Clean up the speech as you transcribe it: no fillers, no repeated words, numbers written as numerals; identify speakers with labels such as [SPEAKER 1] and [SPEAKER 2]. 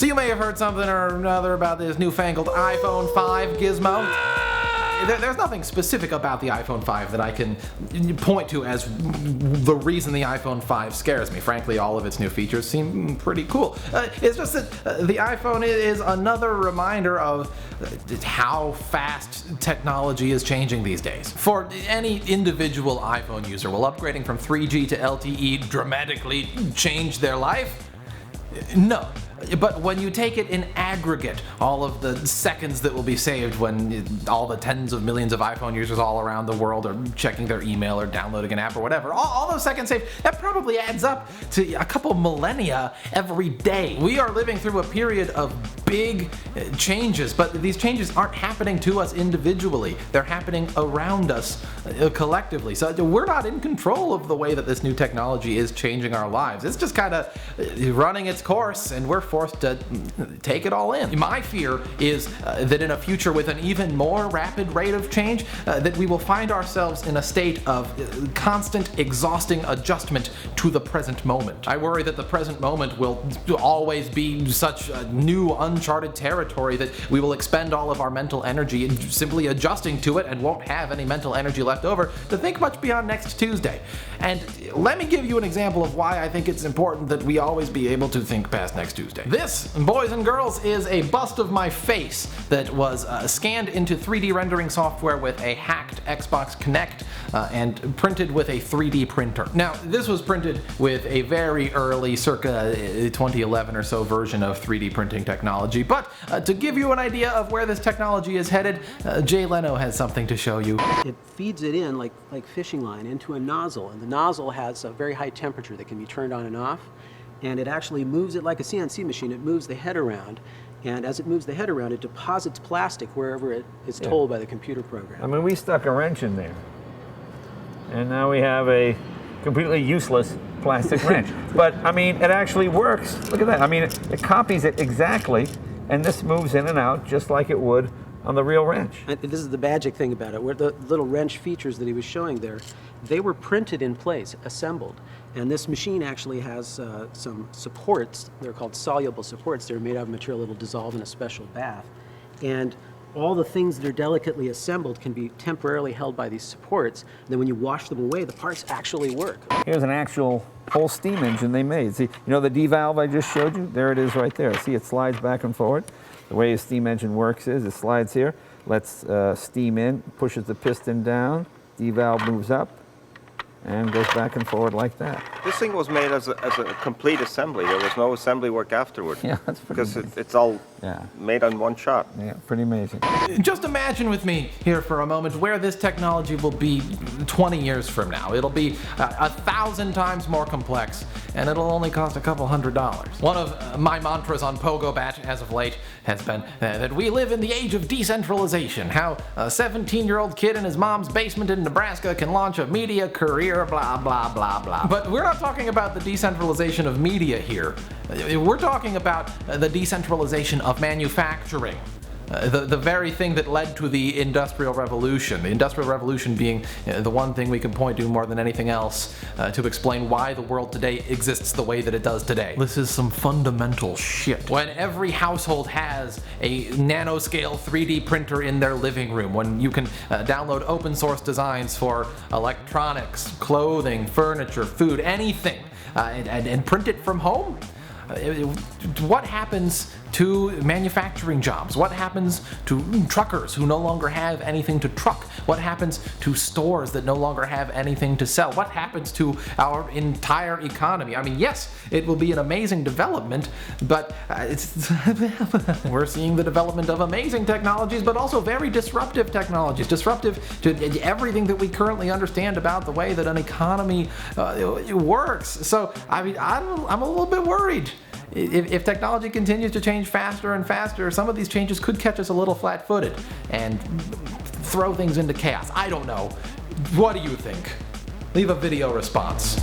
[SPEAKER 1] So you may have heard something or another about this newfangled iPhone 5 gizmo. There's nothing specific about the iPhone 5 that I can point to as the reason the iPhone 5 scares me. Frankly, all of its new features seem pretty cool. It's just that the iPhone is another reminder of how fast technology is changing these days. For any individual iPhone user, will upgrading from 3G to LTE dramatically change their life? No. But when you take it in aggregate, all of the seconds that will be saved when all the tens of millions of iPhone users all around the world are checking their email or downloading an app or whatever, all those seconds saved, that probably adds up to a couple millennia every day. We are living through a period of big changes, but these changes aren't happening to us individually. They're happening around us collectively. So we're not in control of the way that this new technology is changing our lives. It's just kind of running its course, and we're forced to take it all in. My fear is that in a future with an even more rapid rate of change, that we will find ourselves in a state of constant, exhausting adjustment to the present moment. I worry that the present moment will always be such a new, uncharted territory that we will expend all of our mental energy in simply adjusting to it and won't have any mental energy left over to think much beyond next Tuesday. And let me give you an example of why I think it's important that we always be able to think past next Tuesday. This, boys and girls, is a bust of my face that was scanned into 3D rendering software with a hacked Xbox Kinect and printed with a 3D printer. Now, this was printed with a very early, circa 2011 or so version of 3D printing technology, but to give you an idea of where this technology is headed, Jay Leno has something to show you.
[SPEAKER 2] It feeds it in like fishing line into a nozzle, and the nozzle has a very high temperature that can be turned on and off. And it actually moves it like a CNC machine. It moves the head around, and as it moves the head around, it deposits plastic wherever it is told by the computer program.
[SPEAKER 3] I mean, we stuck a wrench in there, and now we have a completely useless plastic wrench. But I mean, it actually works. Look at that. I mean, it copies it exactly, and this moves in and out just like it would on the real wrench.
[SPEAKER 2] And this is the magic thing about it, where the little wrench features that he was showing there, they were printed in place, assembled. And this machine actually has some supports. They're called soluble supports. They're made out of material that will dissolve in a special bath. And all the things that are delicately assembled can be temporarily held by these supports. And then when you wash them away, the parts actually work.
[SPEAKER 3] Here's an actual whole steam engine they made. See, you know the D valve I just showed you? There it is right there. See, it slides back and forward. The way a steam engine works is it slides here, lets steam in, pushes the piston down, D valve moves up, and goes back and forward like that.
[SPEAKER 4] This thing was made as a complete assembly. There was no assembly work afterward.
[SPEAKER 3] Yeah, that's pretty
[SPEAKER 4] because it's all made on one shot.
[SPEAKER 3] Yeah, pretty amazing.
[SPEAKER 1] Just imagine with me here for a moment where this technology will be 20 years from now. It'll be 1,000 times more complex, and it'll only cost a couple $100s. One of my mantras on PogoBat as of late has been that we live in the age of decentralization, how a 17-year-old kid in his mom's basement in Nebraska can launch a media career, blah, blah, blah, blah. But we're not talking about the decentralization of media here. We're talking about the decentralization of manufacturing. The very thing that led to the Industrial Revolution. The Industrial Revolution being the one thing we can point to more than anything else to explain why the world today exists the way that it does today. This is some fundamental shit. When every household has a nanoscale 3D printer in their living room, when you can download open source designs for electronics, clothing, furniture, food, anything, and print it from home, what happens to manufacturing jobs? What happens to truckers who no longer have anything to truck? What happens to stores that no longer have anything to sell? What happens to our entire economy? I mean, yes, it will be an amazing development, but we're seeing the development of amazing technologies, but also very disruptive technologies. Disruptive to everything that we currently understand about the way that an economy works. So, I mean, I'm a little bit worried. If technology continues to change faster and faster, some of these changes could catch us a little flat-footed and throw things into chaos. I don't know. What do you think? Leave a video response.